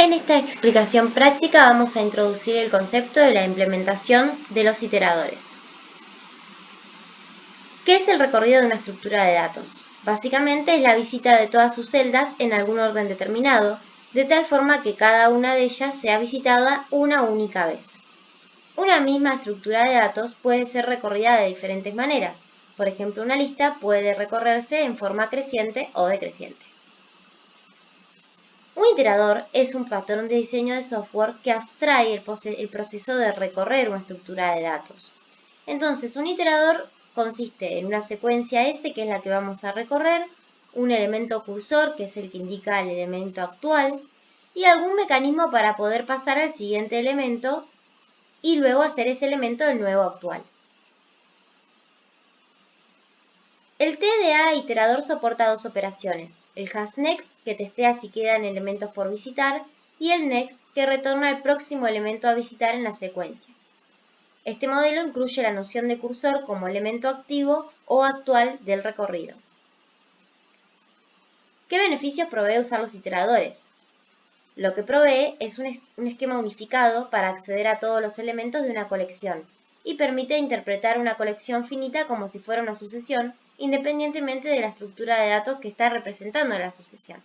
En esta explicación práctica vamos a introducir el concepto de la implementación de los iteradores. ¿Qué es el recorrido de una estructura de datos? Básicamente es la visita de todas sus celdas en algún orden determinado, de tal forma que cada una de ellas sea visitada una única vez. Una misma estructura de datos puede ser recorrida de diferentes maneras. Por ejemplo, una lista puede recorrerse en forma creciente o decreciente. Un iterador es un patrón de diseño de software que abstrae el proceso de recorrer una estructura de datos. Entonces, un iterador consiste en una secuencia S, que es la que vamos a recorrer, un elemento cursor, que es el que indica el elemento actual, y algún mecanismo para poder pasar al siguiente elemento y luego hacer ese elemento el nuevo actual. El TDA iterador soporta dos operaciones, el hasNext, que testea si quedan elementos por visitar, y el next, que retorna el próximo elemento a visitar en la secuencia. Este modelo incluye la noción de cursor como elemento activo o actual del recorrido. ¿Qué beneficios provee usar los iteradores? Lo que provee es un esquema unificado para acceder a todos los elementos de una colección y permite interpretar una colección finita como si fuera una sucesión, independientemente de la estructura de datos que está representando la sucesión.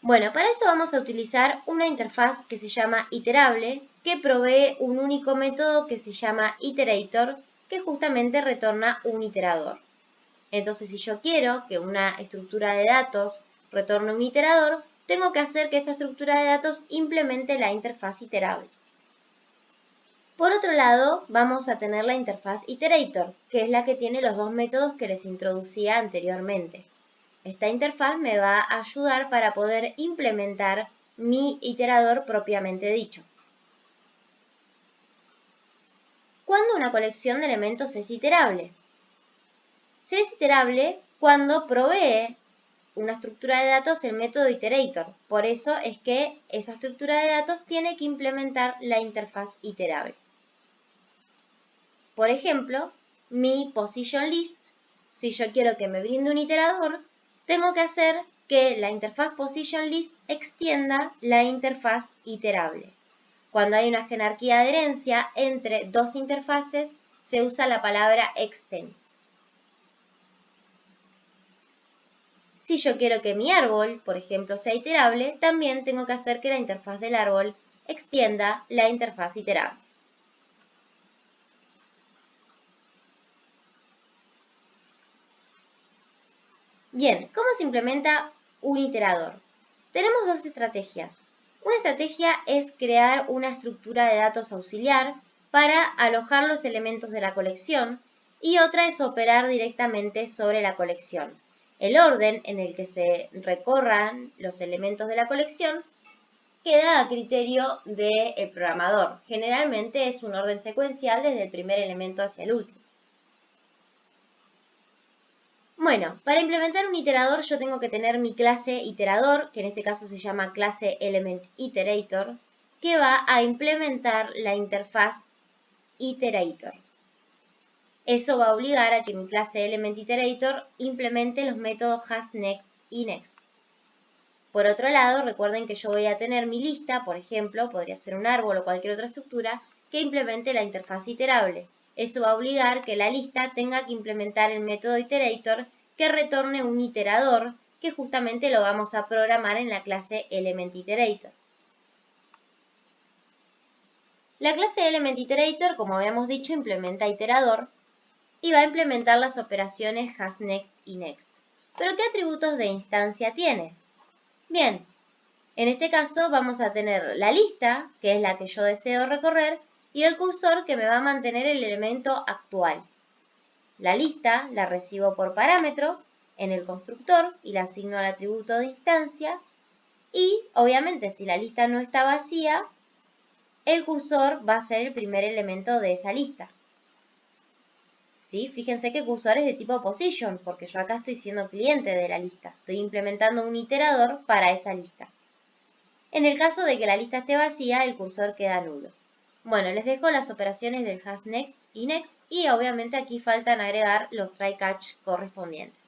Bueno, para eso vamos a utilizar una interfaz que se llama iterable, que provee un único método que se llama iterator, que justamente retorna un iterador. Entonces, si yo quiero que una estructura de datos retorne un iterador, tengo que hacer que esa estructura de datos implemente la interfaz iterable. Por otro lado, vamos a tener la interfaz iterator, que es la que tiene los dos métodos que les introducía anteriormente. Esta interfaz me va a ayudar para poder implementar mi iterador propiamente dicho. ¿Cuándo una colección de elementos es iterable? Se es iterable cuando provee una estructura de datos el método iterator. Por eso es que esa estructura de datos tiene que implementar la interfaz iterable. Por ejemplo, mi positionList, si yo quiero que me brinde un iterador, tengo que hacer que la interfaz positionList extienda la interfaz iterable. Cuando hay una jerarquía de herencia entre dos interfaces, se usa la palabra extends. Si yo quiero que mi árbol, por ejemplo, sea iterable, también tengo que hacer que la interfaz del árbol extienda la interfaz iterable. Bien, ¿cómo se implementa un iterador? Tenemos dos estrategias. Una estrategia es crear una estructura de datos auxiliar para alojar los elementos de la colección y otra es operar directamente sobre la colección. El orden en el que se recorran los elementos de la colección queda a criterio del programador. Generalmente es un orden secuencial desde el primer elemento hacia el último. Bueno, para implementar un iterador yo tengo que tener mi clase iterador, que en este caso se llama clase elementIterator, que va a implementar la interfaz iterator. Eso va a obligar a que mi clase elementIterator implemente los métodos hasNext y next. Por otro lado, recuerden que yo voy a tener mi lista, por ejemplo, podría ser un árbol o cualquier otra estructura, que implemente la interfaz iterable. Eso va a obligar que la lista tenga que implementar el método iterator que retorne un iterador, que justamente lo vamos a programar en la clase elementIterator. La clase elementIterator, como habíamos dicho, implementa iterador y va a implementar las operaciones hasNext y next. ¿Pero qué atributos de instancia tiene? Bien, en este caso vamos a tener la lista, que es la que yo deseo recorrer, y el cursor que me va a mantener el elemento actual. La lista la recibo por parámetro en el constructor y la asigno al atributo de instancia. Y, obviamente, si la lista no está vacía, el cursor va a ser el primer elemento de esa lista. ¿Sí? Fíjense que cursor es de tipo position, porque yo acá estoy siendo cliente de la lista. Estoy implementando un iterador para esa lista. En el caso de que la lista esté vacía, el cursor queda nulo. Bueno, les dejo las operaciones del hasNext y next y obviamente aquí faltan agregar los try catch correspondientes.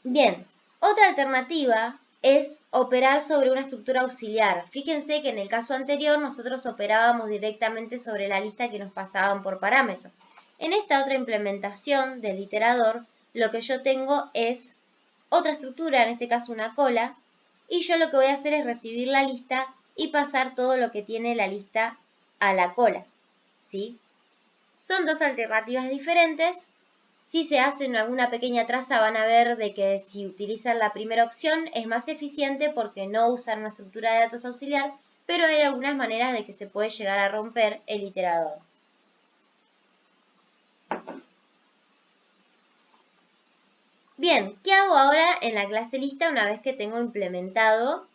Bien, otra alternativa es operar sobre una estructura auxiliar. Fíjense que en el caso anterior nosotros operábamos directamente sobre la lista que nos pasaban por parámetros. En esta otra implementación del iterador, lo que yo tengo es otra estructura, en este caso una cola, y yo lo que voy a hacer es recibir la lista y pasar todo lo que tiene la lista a la cola, ¿sí? Son dos alternativas diferentes. Si se hacen alguna pequeña traza van a ver de que si utilizan la primera opción es más eficiente porque no usan una estructura de datos auxiliar, pero hay algunas maneras de que se puede llegar a romper el iterador. Bien, ¿qué hago ahora en la clase lista una vez que tengo implementado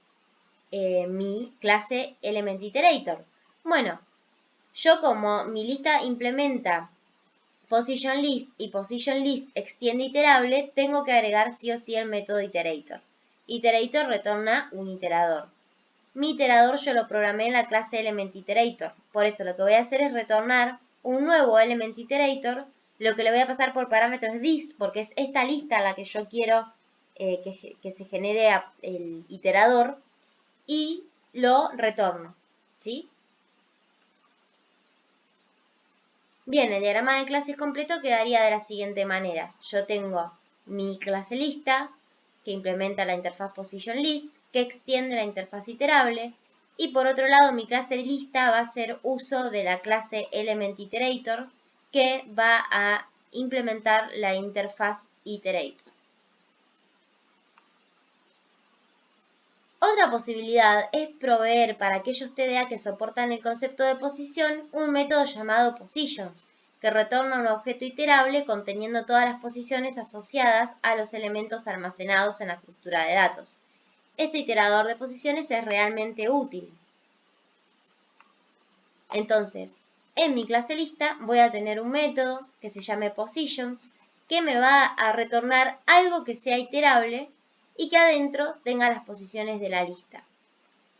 mi clase ElementIterator? Bueno, yo como mi lista implementa PositionList y PositionList extiende iterable, tengo que agregar sí o sí el método iterator. Iterator retorna un iterador. Mi iterador yo lo programé en la clase ElementIterator. Por eso lo que voy a hacer es retornar un nuevo ElementIterator. Lo que le voy a pasar por parámetro es this, porque es esta lista la que yo quiero que se genere el iterador. Y lo retorno, ¿sí? Bien, el diagrama de clases completo quedaría de la siguiente manera. Yo tengo mi clase lista, que implementa la interfaz PositionList, que extiende la interfaz iterable, y por otro lado mi clase lista va a hacer uso de la clase ElementIterator, que va a implementar la interfaz iterator. Otra posibilidad es proveer para aquellos TDA que soportan el concepto de posición un método llamado positions, que retorna un objeto iterable conteniendo todas las posiciones asociadas a los elementos almacenados en la estructura de datos. Este iterador de posiciones es realmente útil. Entonces, en mi clase lista voy a tener un método que se llame positions, que me va a retornar algo que sea iterable y que adentro tenga las posiciones de la lista.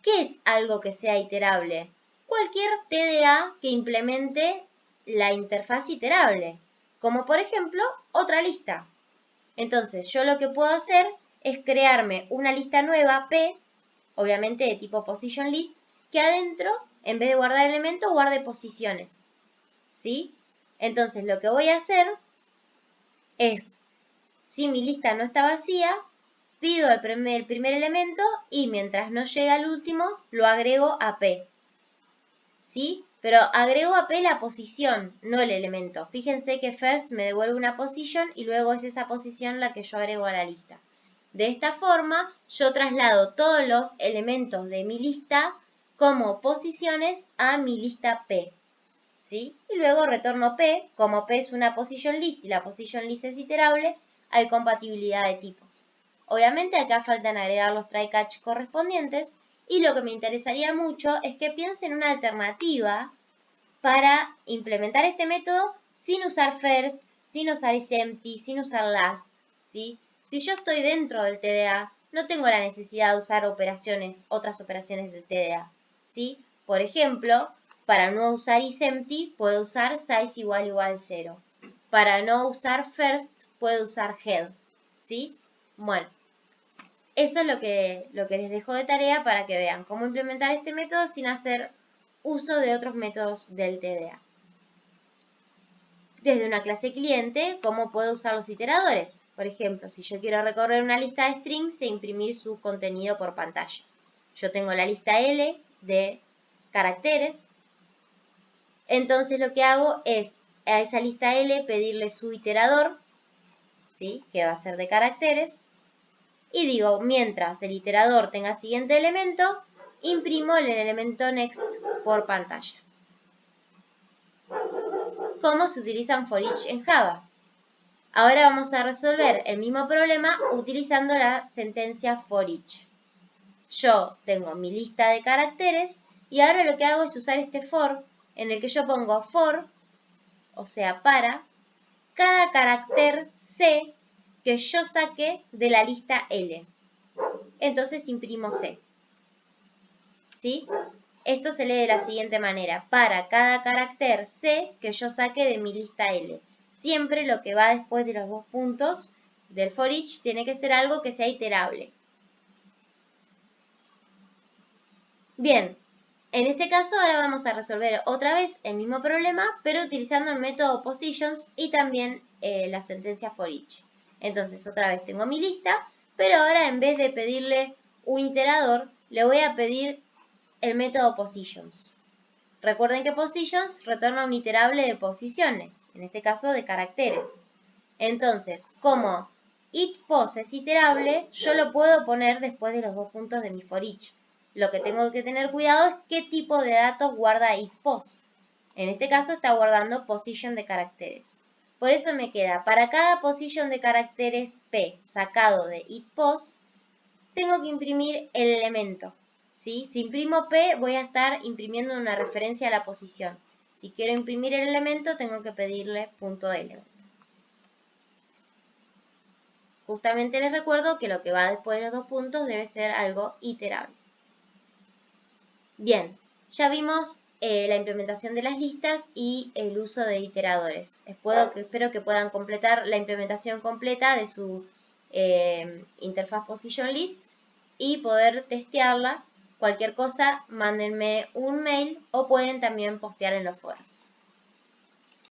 ¿Qué es algo que sea iterable? Cualquier TDA que implemente la interfaz iterable, como por ejemplo otra lista. Entonces yo lo que puedo hacer es crearme una lista nueva P, obviamente de tipo PositionList, que adentro, en vez de guardar elementos, guarde posiciones. ¿Sí? Entonces lo que voy a hacer es, si mi lista no está vacía, pido el primer elemento y mientras no llega al último, lo agrego a P. ¿Sí? Pero agrego a P la posición, no el elemento. Fíjense que first me devuelve una posición y luego es esa posición la que yo agrego a la lista. De esta forma, yo traslado todos los elementos de mi lista como posiciones a mi lista P. ¿Sí? Y luego retorno P, como P es una position list y la position list es iterable, hay compatibilidad de tipos. Obviamente acá faltan agregar los try-catch correspondientes y lo que me interesaría mucho es que piensen una alternativa para implementar este método sin usar first, sin usar isEmpty, sin usar last, ¿sí? Si yo estoy dentro del TDA, no tengo la necesidad de usar otras operaciones del TDA, ¿sí? Por ejemplo, para no usar isEmpty, puedo usar size igual 0. Para no usar first, puedo usar head, ¿sí? Bueno, eso es lo que les dejo de tarea para que vean cómo implementar este método sin hacer uso de otros métodos del TDA. Desde una clase cliente, ¿cómo puedo usar los iteradores? Por ejemplo, si yo quiero recorrer una lista de strings e imprimir su contenido por pantalla. Yo tengo la lista L de caracteres. Entonces lo que hago es a esa lista L pedirle su iterador, ¿sí? Que va a ser de caracteres. Y digo, mientras el iterador tenga siguiente elemento, imprimo el elemento next por pantalla. ¿Cómo se utilizan for each en Java? Ahora vamos a resolver el mismo problema utilizando la sentencia for each. Yo tengo mi lista de caracteres y ahora lo que hago es usar este for en el que yo pongo for, o sea, para cada carácter C que yo saque de la lista L. Entonces imprimo C. ¿Sí? Esto se lee de la siguiente manera. Para cada carácter C que yo saque de mi lista L. Siempre lo que va después de los dos puntos del for each tiene que ser algo que sea iterable. Bien, en este caso ahora vamos a resolver otra vez el mismo problema, pero utilizando el método positions y también la sentencia for each. Entonces otra vez tengo mi lista, pero ahora en vez de pedirle un iterador, le voy a pedir el método positions. Recuerden que positions retorna un iterable de posiciones, en este caso de caracteres. Entonces, como itPos es iterable, yo lo puedo poner después de los dos puntos de mi for each. Lo que tengo que tener cuidado es qué tipo de datos guarda itPos. En este caso está guardando position de caracteres. Por eso me queda, para cada position de caracteres P sacado de itPos, tengo que imprimir el elemento. ¿Sí? Si imprimo P, voy a estar imprimiendo una referencia a la posición. Si quiero imprimir el elemento, tengo que pedirle .element. Justamente les recuerdo que lo que va después de los dos puntos debe ser algo iterable. Bien, ya vimos la implementación de las listas y el uso de iteradores. Espero que puedan completar la implementación completa de su interfaz Position List y poder testearla. Cualquier cosa, mándenme un mail o pueden también postear en los foros.